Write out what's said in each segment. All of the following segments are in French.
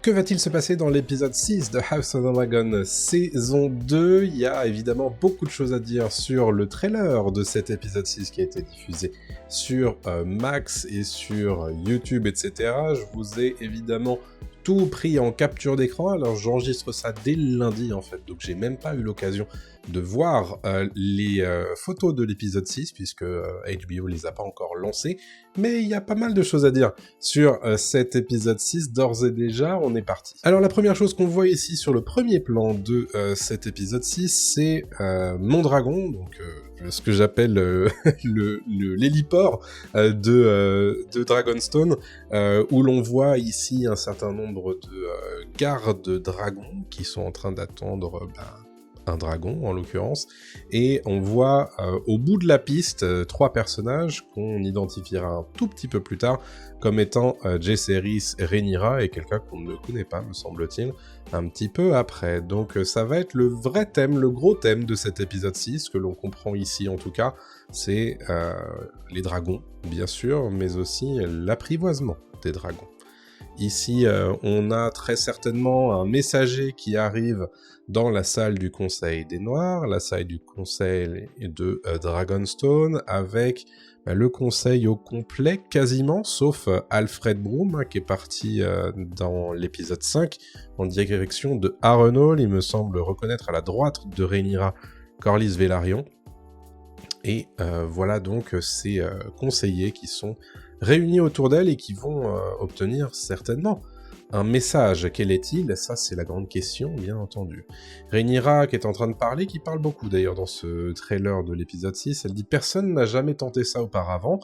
Que va-t-il se passer dans l'épisode 6 de House of the Dragon saison 2 ? Il y a évidemment beaucoup de choses à dire sur le trailer de cet épisode 6 qui a été diffusé sur Max et sur YouTube, etc. Je vous ai évidemment tout pris en capture d'écran, alors j'enregistre ça dès le lundi en fait, donc j'ai même pas eu l'occasion de voir les photos de l'épisode 6, puisque HBO les a pas encore lancées, mais il y a pas mal de choses à dire sur cet épisode 6, d'ores et déjà, on est parti. Alors la première chose qu'on voit ici sur le premier plan de cet épisode 6, c'est mon dragon, donc ce que j'appelle l'héliport de Dragonstone, où l'on voit ici un certain nombre de gardes dragons qui sont en train d'attendre un dragon en l'occurrence, et on voit au bout de la piste 3 personnages qu'on identifiera un tout petit peu plus tard comme étant Jaehaerys, Rhaenyra et quelqu'un qu'on ne connaît pas, me semble-t-il, un petit peu après. Donc ça va être le vrai thème, le gros thème de cet épisode 6, que l'on comprend ici en tout cas, c'est les dragons, bien sûr, mais aussi l'apprivoisement des dragons. Ici, on a très certainement un messager qui arrive dans la salle du Conseil des Noirs, la salle du Conseil de Dragonstone, avec le Conseil au complet quasiment, sauf Alfred Broom, qui est parti dans l'épisode 5 en direction de Harrenhal, il me semble reconnaître à la droite de Rhaenyra Corlys Velaryon. Et voilà donc ces conseillers qui sont réunis autour d'elle et qui vont obtenir certainement un message. Quel est-il ? Ça, c'est la grande question, bien entendu. Rhaenyra, qui est en train de parler, qui parle beaucoup d'ailleurs dans ce trailer de l'épisode 6, elle dit « Personne n'a jamais tenté ça auparavant ».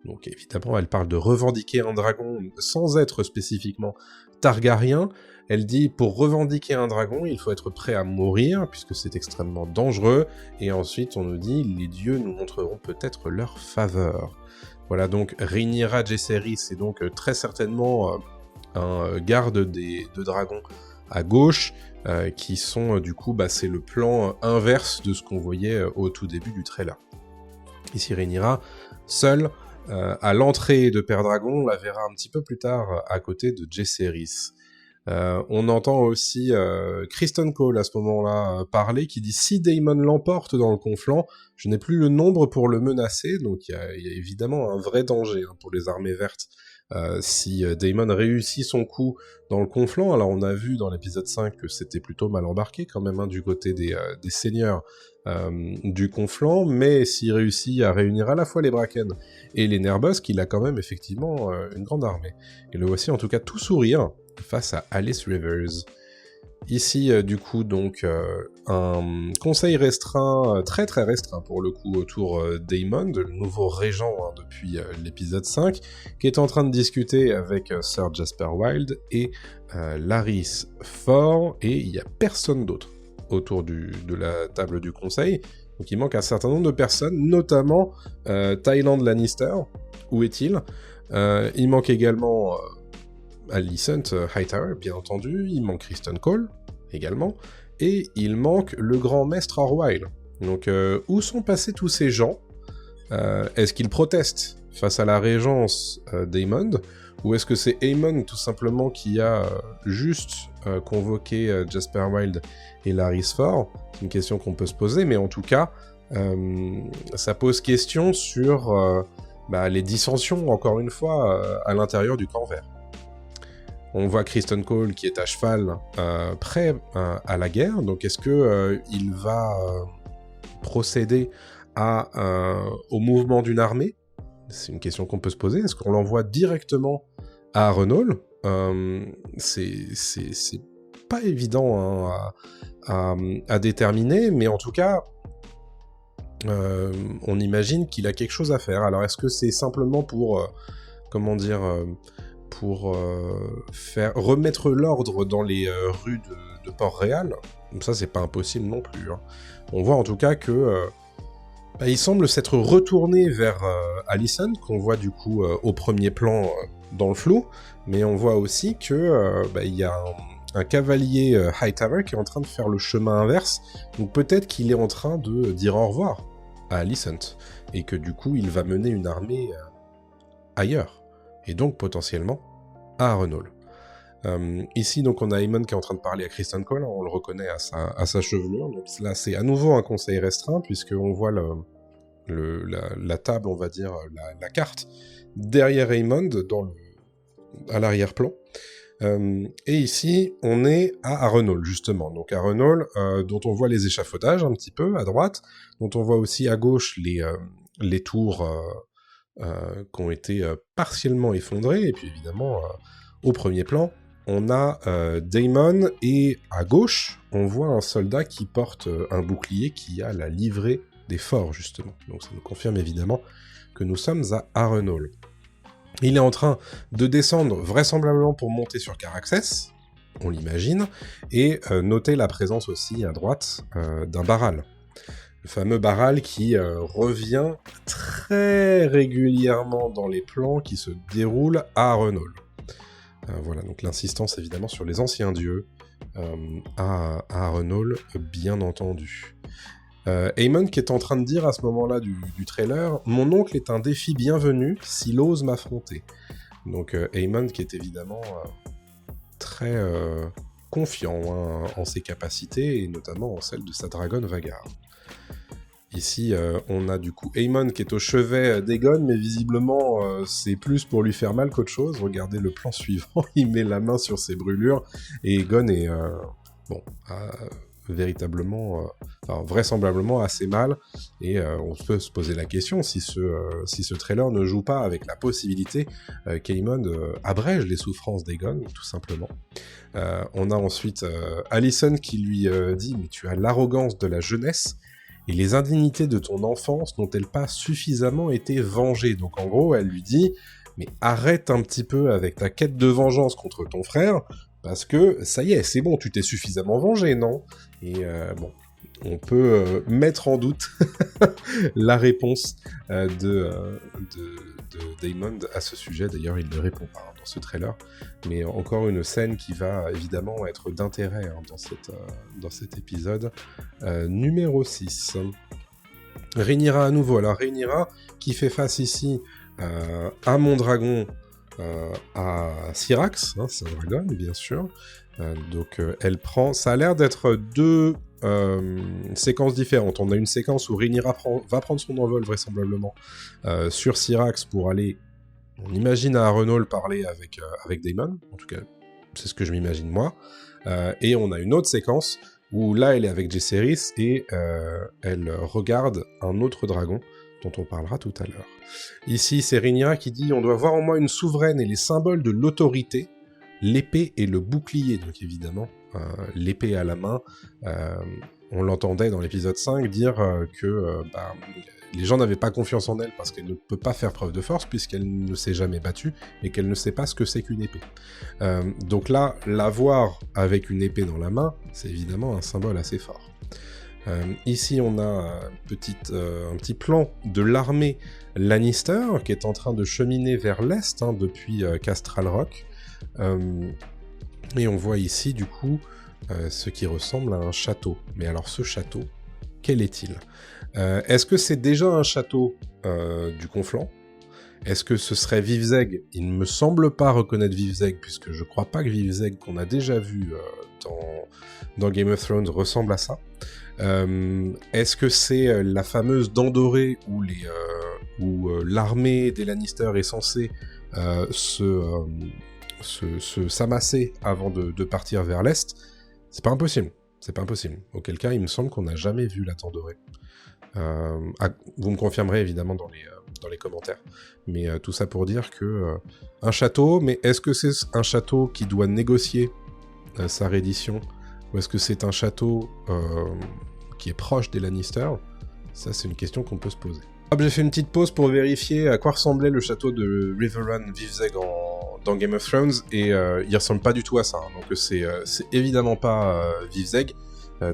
Donc évidemment, elle parle de revendiquer un dragon sans être spécifiquement Targaryen. Elle dit « Pour revendiquer un dragon, il faut être prêt à mourir, puisque c'est extrêmement dangereux. » Et ensuite, on nous dit « Les dieux nous montreront peut-être leur faveur. » Voilà, donc Rhaenyra Jaehaerys, c'est donc très certainement un garde de dragons à gauche, qui sont du coup, c'est le plan inverse de ce qu'on voyait au tout début du trailer. Ici Rhaenyra, seule, à l'entrée de Père Dragon, on la verra un petit peu plus tard à côté de Jaehaerys. On entend aussi Criston Cole à ce moment-là parler, qui dit « Si Daemon l'emporte dans le conflant, je n'ai plus le nombre pour le menacer », donc il y a évidemment un vrai danger pour les armées vertes. Si Daemon réussit son coup dans le conflant, alors on a vu dans l'épisode 5 que c'était plutôt mal embarqué quand même du côté des seigneurs du conflant, mais s'il réussit à réunir à la fois les Bracken et les Nerbosk, il a quand même effectivement une grande armée. Et le voici en tout cas tout sourire face à Alice Rivers. Ici, du coup, donc, un conseil restreint, très très restreint pour le coup, autour d'Aemond, le nouveau régent depuis l'épisode 5, qui est en train de discuter avec Sir Jasper Wilde et Larys Fort, et il n'y a personne d'autre autour de la table du conseil. Donc il manque un certain nombre de personnes, notamment Tyland Lannister. Où est-il ? Il manque également Alicent Hightower, bien entendu, il manque Criston Cole, également, et il manque le grand maître Orwyle. Donc, où sont passés tous ces gens ? Est-ce qu'ils protestent face à la régence d'Aemond, ou est-ce que c'est Aemond, tout simplement, qui a juste convoqué Jasper Wilde et Larys Fort ? C'est une question qu'on peut se poser, mais en tout cas, ça pose question sur les dissensions, encore une fois, à l'intérieur du camp vert. On voit Criston Cole qui est à cheval, prêt à la guerre, donc est-ce que il va procéder au mouvement d'une armée ? C'est une question qu'on peut se poser. Est-ce qu'on l'envoie directement à Harrenhal ? C'est pas évident à déterminer, mais en tout cas, on imagine qu'il a quelque chose à faire. Alors est-ce que c'est simplement pour, pour remettre l'ordre dans les rues de Port-Réal? Ça, c'est pas impossible non plus. On voit en tout cas que il semble s'être retourné vers Alicent, qu'on voit du coup au premier plan dans le flou, mais on voit aussi que il y a un cavalier Hightower qui est en train de faire le chemin inverse, donc peut-être qu'il est en train de dire au revoir à Alicent, et que du coup il va mener une armée ailleurs, et donc potentiellement à Harrenhal. Ici, donc, on a Aemon qui est en train de parler à Criston Cole, hein, on le reconnaît à sa chevelure. Donc là, c'est à nouveau un conseil restreint, puisqu'on voit la table, on va dire, la carte, derrière Aemon, à l'arrière-plan. Et ici, on est à Harrenhal, justement. Donc Harrenhal, dont on voit les échafaudages un petit peu, à droite, dont on voit aussi à gauche les tours qui ont été partiellement effondrées, et puis évidemment, au premier plan, on a Daemon, et à gauche, on voit un soldat qui porte un bouclier qui a la livrée des forts, justement. Donc ça nous confirme évidemment que nous sommes à Harrenhal. Il est en train de descendre, vraisemblablement pour monter sur Caraxès, on l'imagine, et noter la présence aussi à droite d'un Baral. Le fameux Baral qui revient très régulièrement dans les plans qui se déroulent à Harrenhal. Voilà, donc l'insistance évidemment sur les anciens dieux à Harrenhal, bien entendu. Aemon qui est en train de dire à ce moment-là du trailer « Mon oncle est un défi bienvenu s'il ose m'affronter ». Donc Aemon qui est évidemment très confiant en ses capacités, et notamment en celle de sa dragonne Vhagar. Ici, on a du coup Aemon qui est au chevet d'Aegon, mais visiblement, c'est plus pour lui faire mal qu'autre chose. Regardez le plan suivant, il met la main sur ses brûlures, et Aegon est, véritablement, vraisemblablement assez mal, et on peut se poser la question si ce trailer ne joue pas avec la possibilité qu'Aemon abrège les souffrances d'Aegon, tout simplement. On a ensuite Alicent qui lui dit « Mais tu as l'arrogance de la jeunesse, et les indignités de ton enfance n'ont-elles pas suffisamment été vengées ?» Donc en gros, elle lui dit « Mais arrête un petit peu avec ta quête de vengeance contre ton frère, parce que ça y est, c'est bon, tu t'es suffisamment vengé, non ?» Et bon, on peut mettre en doute la réponse Daemon à ce sujet. D'ailleurs, il ne répond pas dans ce trailer, mais encore une scène qui va évidemment être d'intérêt dans cet épisode numéro 6. Rhaenyra à nouveau. Alors Rhaenyra qui fait face ici à Mondragon, à Syrax, hein, c'est un dragon bien sûr. Donc elle prend... Ça a l'air d'être deux séquences différentes. On a une séquence où Rhaenyra va prendre son envol vraisemblablement sur Syrax pour aller, on imagine, à Harrenhal parler avec Daemon. En tout cas, c'est ce que je m'imagine moi. Et on a une autre séquence où là elle est avec Jaehaerys et elle regarde un autre dragon dont on parlera tout à l'heure. Ici, c'est Rhaenyra qui dit « On doit voir en moi une souveraine et les symboles de l'autorité, l'épée et le bouclier. » Donc évidemment, l'épée à la main, on l'entendait dans l'épisode 5 dire que les gens n'avaient pas confiance en elle parce qu'elle ne peut pas faire preuve de force puisqu'elle ne s'est jamais battue et qu'elle ne sait pas ce que c'est qu'une épée. Donc là, la voir avec une épée dans la main, c'est évidemment un symbole assez fort. Ici, on a un petit plan de l'armée Lannister qui est en train de cheminer vers l'est depuis Castral Rock. Et on voit ici, du coup, ce qui ressemble à un château. Mais alors, ce château, quel est-il ? Est-ce que c'est déjà un château du Conflant ? Est-ce que ce serait Vivzeg ? Il ne me semble pas reconnaître Vivzeg, puisque je crois pas que Vivzeg, qu'on a déjà vu dans Game of Thrones, ressemble à ça. Est-ce que c'est la fameuse dent dorée où l'armée des Lannister est censée s'amasser avant de partir vers l'est? C'est pas impossible. Auquel cas, il me semble qu'on n'a jamais vu la dent dorée. Vous me confirmerez évidemment dans les commentaires. Mais tout ça pour dire que un château, mais est-ce que c'est un château qui doit négocier sa reddition, ou est-ce que c'est un château qui est proche des Lannister? Ça, c'est une question qu'on peut se poser. J'ai fait une petite pause pour vérifier à quoi ressemblait le château de Riverrun Vivzeg dans Game of Thrones, et il ressemble pas du tout à ça. Donc c'est évidemment pas Vivzeg.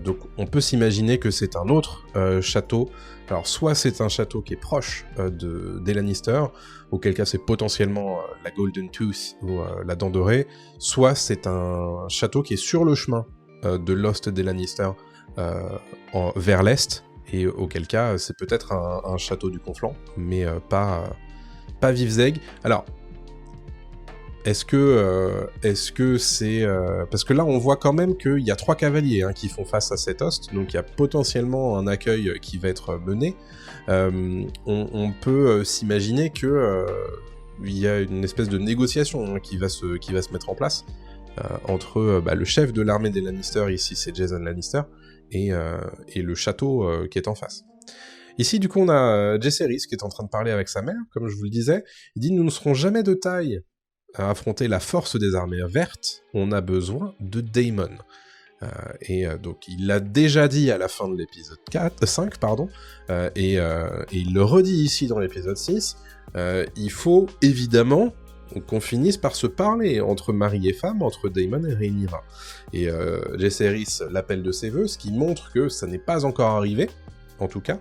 Donc on peut s'imaginer que c'est un autre château. Alors soit c'est un château qui est proche des Lannister, auquel cas c'est potentiellement la Golden Tooth ou la Dent Dorée, soit c'est un château qui est sur le chemin de l'Ost des Lannister vers l'est, et auquel cas c'est peut-être un château du Conflant, mais pas Vivzeg. Alors, Est-ce que c'est... Parce que là, on voit quand même qu'il y a 3 cavaliers qui font face à cet host, donc il y a potentiellement un accueil qui va être mené. On peut s'imaginer que il y a une espèce de négociation qui va se mettre en place entre le chef de l'armée des Lannister, ici c'est Jason Lannister, et le château qui est en face. Ici, du coup, on a Jaehaerys qui est en train de parler avec sa mère, comme je vous le disais. Il dit « Nous ne serons jamais de taille à affronter la force des armées vertes, on a besoin de Daemon. » Donc il l'a déjà dit à la fin de l'épisode 5, et il le redit ici dans l'épisode 6, il faut évidemment qu'on finisse par se parler entre mari et femme, entre Daemon et Rhaenyra. Et Jaehaerys l'appelle de ses vœux, ce qui montre que ça n'est pas encore arrivé, en tout cas,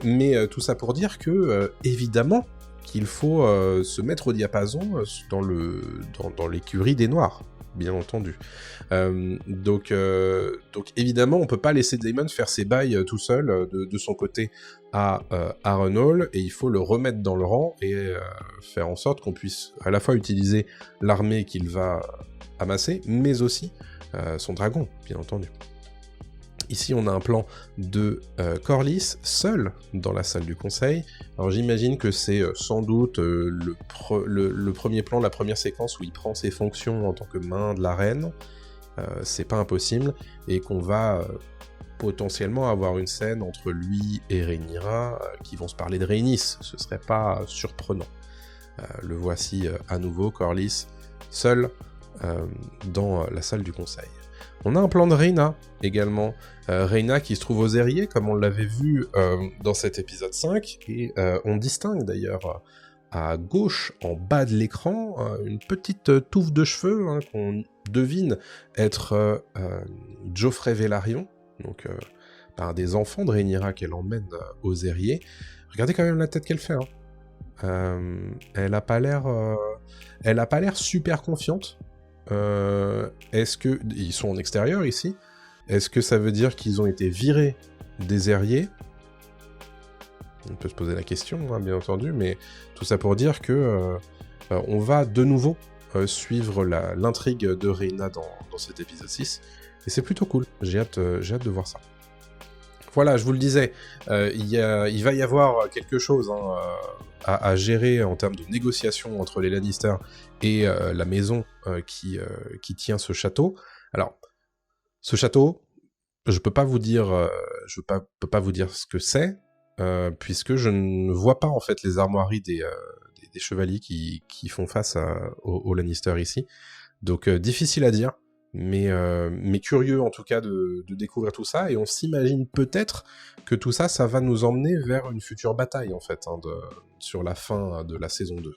mais tout ça pour dire que, évidemment, qu'il faut se mettre au diapason dans l'écurie des Noirs, bien entendu. Donc évidemment, on peut pas laisser Daemon faire ses bails tout seul, de son côté, à Harrenhal, et il faut le remettre dans le rang, et faire en sorte qu'on puisse à la fois utiliser l'armée qu'il va amasser, mais aussi son dragon, bien entendu. Ici, on a un plan de Corlys, seul dans la salle du conseil. Alors j'imagine que c'est sans doute le premier plan, la première séquence où il prend ses fonctions en tant que main de la reine. C'est pas impossible, et qu'on va potentiellement avoir une scène entre lui et Rhaenyra qui vont se parler de Rhaenys. Ce serait pas surprenant. Le voici à nouveau, Corlys, seul dans la salle du conseil. On a un plan de Rhaena, également. Rhaena qui se trouve aux Airiers, comme on l'avait vu dans cet épisode 5, et on distingue d'ailleurs à gauche, en bas de l'écran, une petite touffe de cheveux qu'on devine être Joffrey Velaryon, donc par des enfants de Rhaenyra qu'elle emmène aux Airiers. Regardez quand même la tête qu'elle fait. Elle a pas l'air super confiante. Est-ce que... Ils sont en extérieur, ici. Est-ce que ça veut dire qu'ils ont été virés des Airiers ? On peut se poser la question, bien entendu, mais tout ça pour dire que on va de nouveau suivre l'intrigue de Rhaena dans cet épisode 6, et c'est plutôt cool. J'ai hâte de voir ça. Voilà, je vous le disais, il va y avoir quelque chose à gérer en termes de négociation entre les Lannister et la maison qui tient ce château. Alors, ce château, je peux pas vous dire ce que c'est, puisque je ne vois pas en fait les armoiries des chevaliers qui font face aux Lannister ici. Donc difficile à dire, mais curieux en tout cas de découvrir tout ça, et on s'imagine peut-être que tout ça, ça va nous emmener vers une future bataille en fait, sur la fin de la saison 2.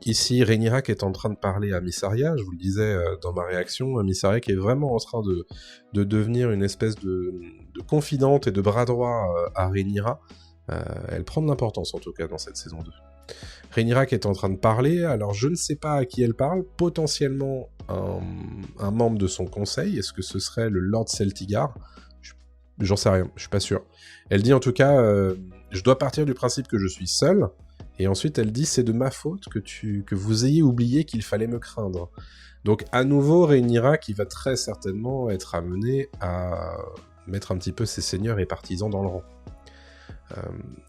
Ici, Rhaenyra qui est en train de parler à Mysaria, je vous le disais dans ma réaction, Mysaria qui est vraiment en train de devenir une espèce de confidente et de bras droit à Rhaenyra. Elle prend de l'importance en tout cas dans cette saison 2. Rhaenyra qui est en train de parler, alors je ne sais pas à qui elle parle, potentiellement un membre de son conseil, est-ce que ce serait le Lord Celtigar ? J'en sais rien, je suis pas sûr. Elle dit en tout cas, je dois partir du principe que je suis seule, et ensuite elle dit, c'est de ma faute que vous ayez oublié qu'il fallait me craindre. Donc à nouveau, Rhaenyra qui va très certainement être amenée à mettre un petit peu ses seigneurs et partisans dans le rang.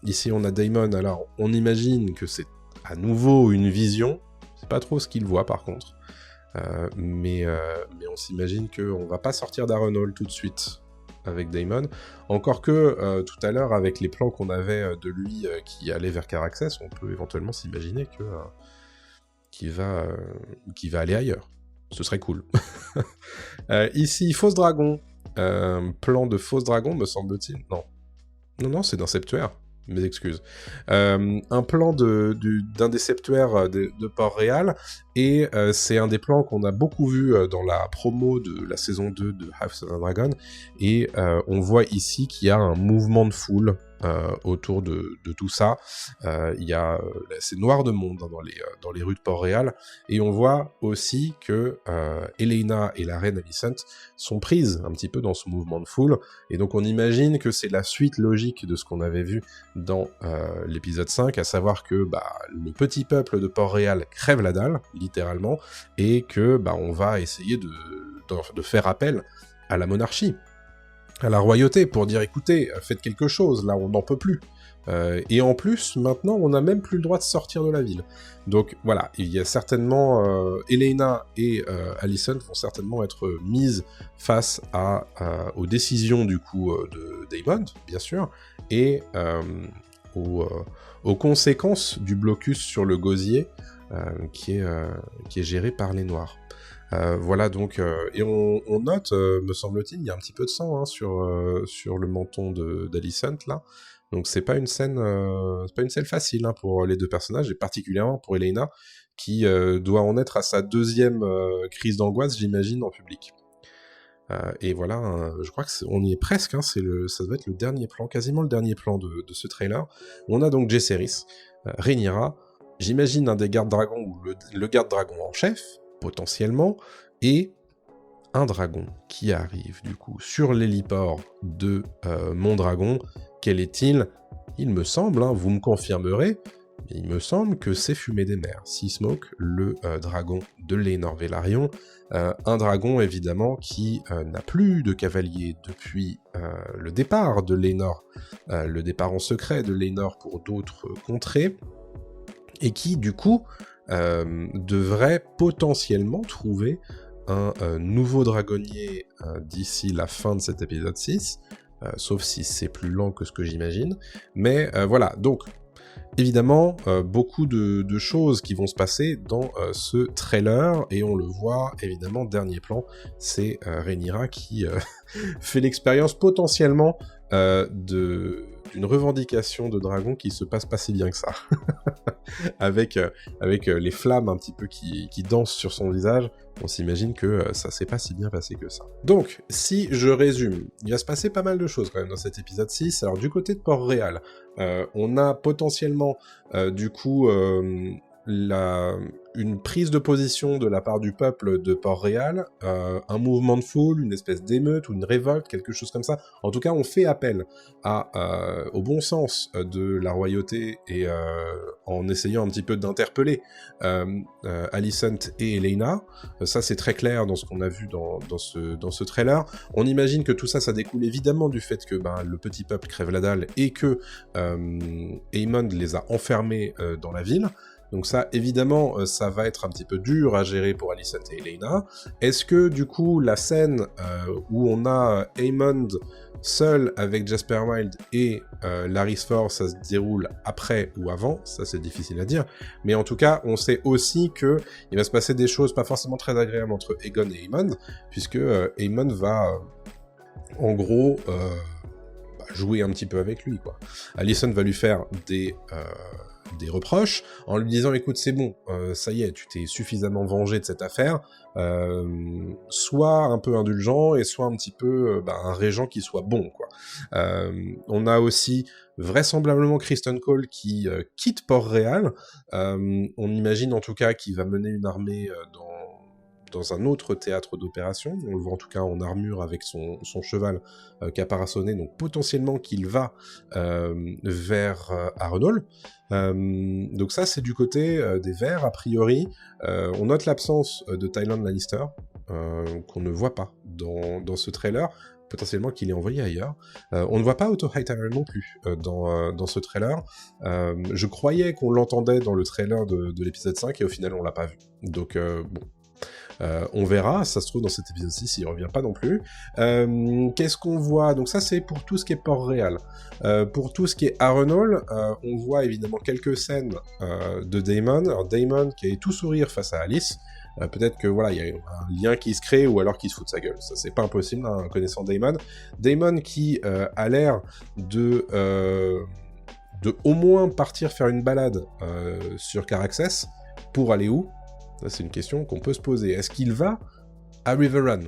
Ici on a Daemon, alors on imagine que c'est à nouveau une vision, c'est pas trop ce qu'il voit par contre, mais on s'imagine qu'on va pas sortir d'Harrenhal tout de suite avec Daemon, encore que tout à l'heure avec les plans qu'on avait de lui qui allait vers Caraxès, on peut éventuellement s'imaginer qu'il va aller ailleurs, ce serait cool. Ici, Fausse Dragon, plan de Fausse Dragon me semble-t-il, non, c'est d'un septuaire, mes excuses. Un plan d'un des septuaires de Port-Réal, et c'est un des plans qu'on a beaucoup vu dans la promo de la saison 2 de House of the Dragon, et on voit ici qu'il y a un mouvement de foule autour de tout ça. C'est noir de monde, hein, dans les rues de Port-Réal, et on voit aussi que Elena et la reine Alicent sont prises un petit peu dans ce mouvement de foule, et donc on imagine que c'est la suite logique de ce qu'on avait vu dans l'épisode 5, à savoir que le petit peuple de Port-Réal crève la dalle, littéralement, et que on va essayer de faire appel à la monarchie, à la royauté, pour dire écoutez, faites quelque chose, là on n'en peut plus. Et en plus, maintenant, on n'a même plus le droit de sortir de la ville. Donc voilà, il y a certainement... Elena et Alicent vont certainement être mises face aux décisions, du coup, de Daemon, bien sûr, et aux conséquences du blocus sur le gosier, qui est géré par les Noirs. Voilà, donc, et on note, me semble-t-il, il y a un petit peu de sang, hein, sur le menton d'Alicent, là. Donc c'est pas une scène facile, hein, pour les deux personnages, et particulièrement pour Elena, qui doit en être à sa deuxième crise d'angoisse, j'imagine, en public. Et voilà, je crois qu'on y est presque, hein, ça doit être le dernier plan, quasiment le dernier plan de ce trailer. On a donc Jaehaerys, Rhaenyra, j'imagine un des gardes-dragons, ou le garde-dragon en chef, potentiellement, et un dragon qui arrive, du coup, sur l'héliport de Mondragon. Quel est-il ? Il me semble, hein, vous me confirmerez, mais il me semble que c'est Fumée des Mers, Seasmoke, le dragon de Laenor Velaryon, un dragon, évidemment, qui n'a plus de cavalier depuis le départ de Laenor, le départ en secret de Laenor pour d'autres contrées, et qui, du coup, devrait potentiellement trouver un nouveau dragonnier d'ici la fin de cet épisode 6, sauf si c'est plus lent que ce que j'imagine. Mais voilà, donc, évidemment, beaucoup de choses qui vont se passer dans ce trailer, et on le voit, évidemment, dernier plan, c'est Rhaenyra qui fait l'expérience potentiellement d'une revendication de dragon qui se passe pas si bien que ça. avec les flammes un petit peu qui dansent sur son visage, on s'imagine que ça s'est pas si bien passé que ça. Donc, si je résume, il va se passer pas mal de choses quand même dans cet épisode 6. Alors, du côté de Port-Réal, on a potentiellement, du coup... une prise de position de la part du peuple de Port-Réal, un mouvement de foule, une espèce d'émeute ou une révolte, quelque chose comme ça. En tout cas, on fait appel au bon sens de la royauté, et en essayant un petit peu d'interpeller Alicent et Elena. Ça, c'est très clair dans ce qu'on a vu dans ce trailer. On imagine que tout ça, ça découle évidemment du fait que le petit peuple crève la dalle, et que Aemond les a enfermés dans la ville. Donc ça, évidemment, ça va être un petit peu dur à gérer pour Alicent et Elena. Est-ce que, du coup, la scène où on a Aemond seul avec Jasper Wilde et Larys Force, ça se déroule après ou avant? Ça, c'est difficile à dire. Mais en tout cas, on sait aussi que il va se passer des choses pas forcément très agréables entre Aegon et Aemond, puisque Aemond va, en gros... jouer un petit peu avec lui, quoi. Alicent va lui faire des reproches, en lui disant écoute, c'est bon, ça y est, tu t'es suffisamment vengé de cette affaire, sois un peu indulgent, et sois un petit peu un régent qui soit bon, quoi. On a aussi vraisemblablement Criston Cole qui quitte Port-Réal, on imagine en tout cas qu'il va mener une armée dans un autre théâtre d'opération. On le voit en tout cas en armure avec son cheval caparaçonné, donc potentiellement qu'il va vers Harrenhal. Donc ça, c'est du côté des Verts, a priori. On note l'absence de Tyrion Lannister, qu'on ne voit pas dans ce trailer, potentiellement qu'il est envoyé ailleurs. On ne voit pas Otto Hightower non plus dans ce trailer. Je croyais qu'on l'entendait dans le trailer de l'épisode 5, et au final on l'a pas vu. Donc bon... on verra, ça se trouve dans cet épisode 6, il revient pas non plus. Qu'est-ce qu'on voit? Donc ça, c'est pour tout ce qui est Port-Réal. Pour tout ce qui est Harrenhal, on voit évidemment quelques scènes de Daemon. Alors Daemon qui est tout sourire face à Alice. Peut-être que voilà, il y a un lien qui se crée, ou alors qu'il se fout de sa gueule. Ça, c'est pas impossible, hein, connaissant Daemon. Daemon qui a l'air de au moins partir faire une balade sur Caraxes. Pour aller où? Ça, c'est une question qu'on peut se poser. Est-ce qu'il va à Riverrun?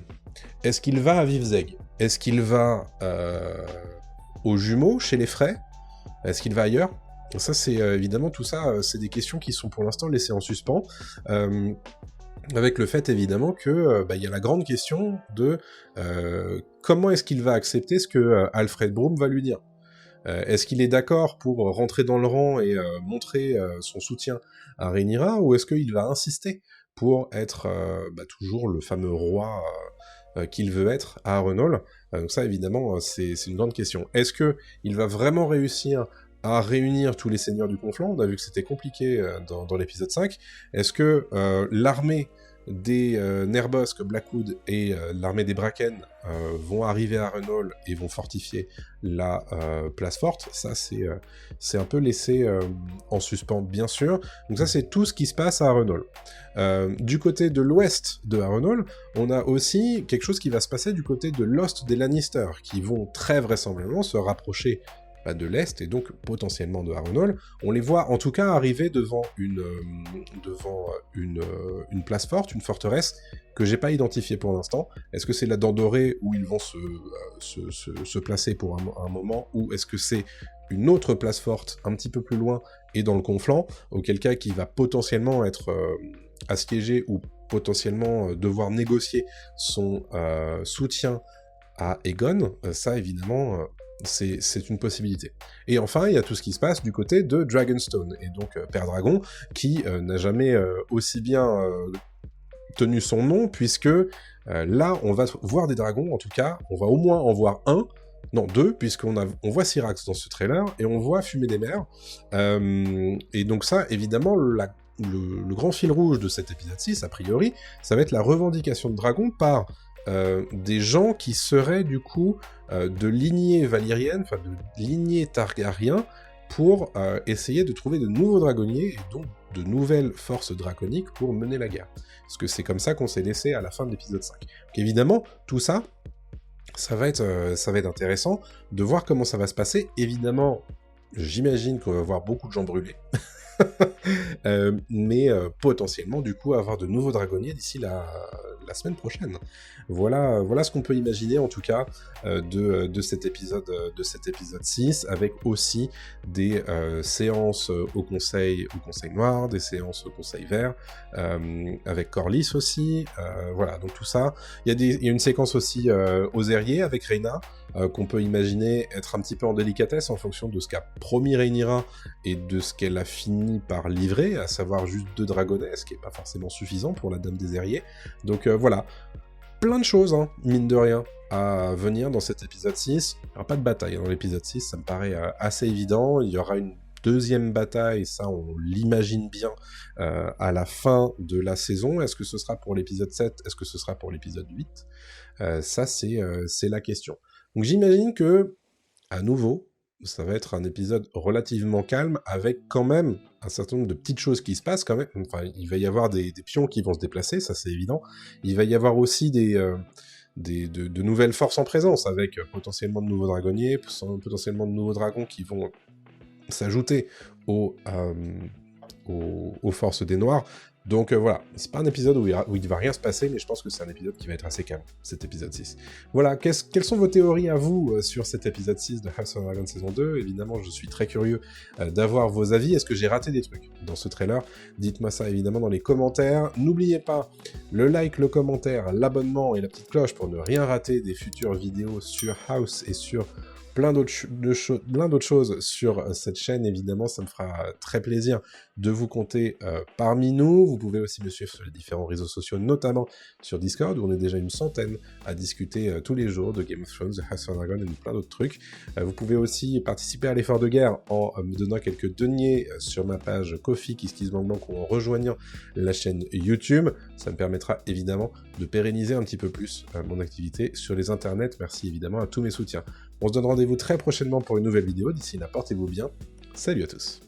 Est-ce qu'il va à Vivzeg? Est-ce qu'il va aux Jumeaux, chez les Frey? Est-ce qu'il va ailleurs? Ça, c'est évidemment, tout ça, c'est des questions qui sont pour l'instant laissées en suspens. Avec le fait évidemment que y a la grande question de comment est-ce qu'il va accepter ce que Alfred Broom va lui dire. Est-ce qu'il est d'accord pour rentrer dans le rang et montrer son soutien à Rhaenyra, ou est-ce qu'il va insister pour être toujours le fameux roi qu'il veut être à Harrenhal? Donc ça évidemment c'est une grande question. Est-ce que il va vraiment réussir à réunir tous les seigneurs du Conflant? On a vu que c'était compliqué dans l'épisode 5. Est-ce que l'armée des Nerbosque, Blackwood et l'armée des Bracken vont arriver à Harrenhal et vont fortifier la place forte? Ça, c'est un peu laissé en suspens, bien sûr. Donc ça, c'est tout ce qui se passe à Harrenhal. Du côté de l'ouest de Harrenhal, on a aussi quelque chose qui va se passer du côté de l'Ost des Lannister, qui vont très vraisemblablement se rapprocher de l'Est, et donc potentiellement de Harrenhal. On les voit en tout cas arriver devant une place forte, une forteresse, que j'ai pas identifiée pour l'instant. Est-ce que c'est la Dent Dorée où ils vont se placer pour un moment, ou est-ce que c'est une autre place forte un petit peu plus loin et dans le Conflant, auquel cas qui va potentiellement être assiégé ou potentiellement devoir négocier son soutien à Aegon? Ça évidemment c'est une possibilité. Et enfin, il y a tout ce qui se passe du côté de Dragonstone, et donc Père Dragon, qui n'a jamais aussi bien tenu son nom, puisque là, on va voir des dragons, en tout cas, on va au moins en voir un, non, deux, puisqu'on voit Syrax dans ce trailer, et on voit Fumée des Mers, et donc ça, évidemment, le grand fil rouge de cet épisode 6, a priori, ça va être la revendication de dragons par des gens qui seraient du coup de lignée valyrienne, enfin de lignée Targaryen, pour essayer de trouver de nouveaux dragonniers, et donc de nouvelles forces draconiques pour mener la guerre. Parce que c'est comme ça qu'on s'est laissé à la fin de l'épisode 5. Donc évidemment, tout ça, ça va être intéressant de voir comment ça va se passer. Évidemment, j'imagine qu'on va voir beaucoup de gens brûlés. Mais potentiellement du coup avoir de nouveaux dragonniers d'ici la semaine prochaine. Voilà ce qu'on peut imaginer en tout cas de cet épisode 6, avec aussi des séances au Conseil Noir, des séances au Conseil Vert, avec Corlys aussi, voilà, donc tout ça. Il y a une séquence aussi aux Airiers avec Rhaena, qu'on peut imaginer être un petit peu en délicatesse en fonction de ce qu'a promis Rhaenyra et de ce qu'elle a fini par livrer, à savoir juste 2 dragonnets, ce qui n'est pas forcément suffisant pour la Dame des Airiers. Donc voilà, plein de choses, hein, mine de rien, à venir dans cet épisode 6. Il n'y aura pas de bataille dans l'épisode 6, ça me paraît assez évident. Il y aura une deuxième bataille, ça on l'imagine bien, à la fin de la saison. Est-ce que ce sera pour l'épisode 7? Est-ce que ce sera pour l'épisode 8? Ça c'est la question. Donc j'imagine que, à nouveau, ça va être un épisode relativement calme, avec quand même un certain nombre de petites choses qui se passent quand même. Enfin, il va y avoir des pions qui vont se déplacer, ça c'est évident. Il va y avoir aussi de nouvelles forces en présence, avec potentiellement de nouveaux dragonniers, potentiellement de nouveaux dragons qui vont s'ajouter aux forces des Noirs. Donc voilà, c'est pas un épisode où il va rien se passer, mais je pense que c'est un épisode qui va être assez calme, cet épisode 6. Voilà, quelles sont vos théories à vous sur cet épisode 6 de House of Dragon saison 2? Évidemment, je suis très curieux d'avoir vos avis. Est-ce que j'ai raté des trucs dans ce trailer? Dites-moi ça évidemment dans les commentaires. N'oubliez pas le like, le commentaire, l'abonnement et la petite cloche pour ne rien rater des futures vidéos sur House et sur plein d'autres choses sur cette chaîne. Évidemment, ça me fera très plaisir de vous compter parmi nous. Vous pouvez aussi me suivre sur les différents réseaux sociaux, notamment sur Discord, où on est déjà une centaine à discuter tous les jours de Game of Thrones, de House of Dragon et de plein d'autres trucs. Vous pouvez aussi participer à l'effort de guerre en me donnant quelques deniers sur ma page Ko-fi KissKissBankBank, ou en rejoignant la chaîne YouTube. Ça me permettra évidemment de pérenniser un petit peu plus mon activité sur les internets. Merci évidemment à tous mes soutiens. On se donne rendez-vous très prochainement pour une nouvelle vidéo. D'ici là, portez-vous bien. Salut à tous.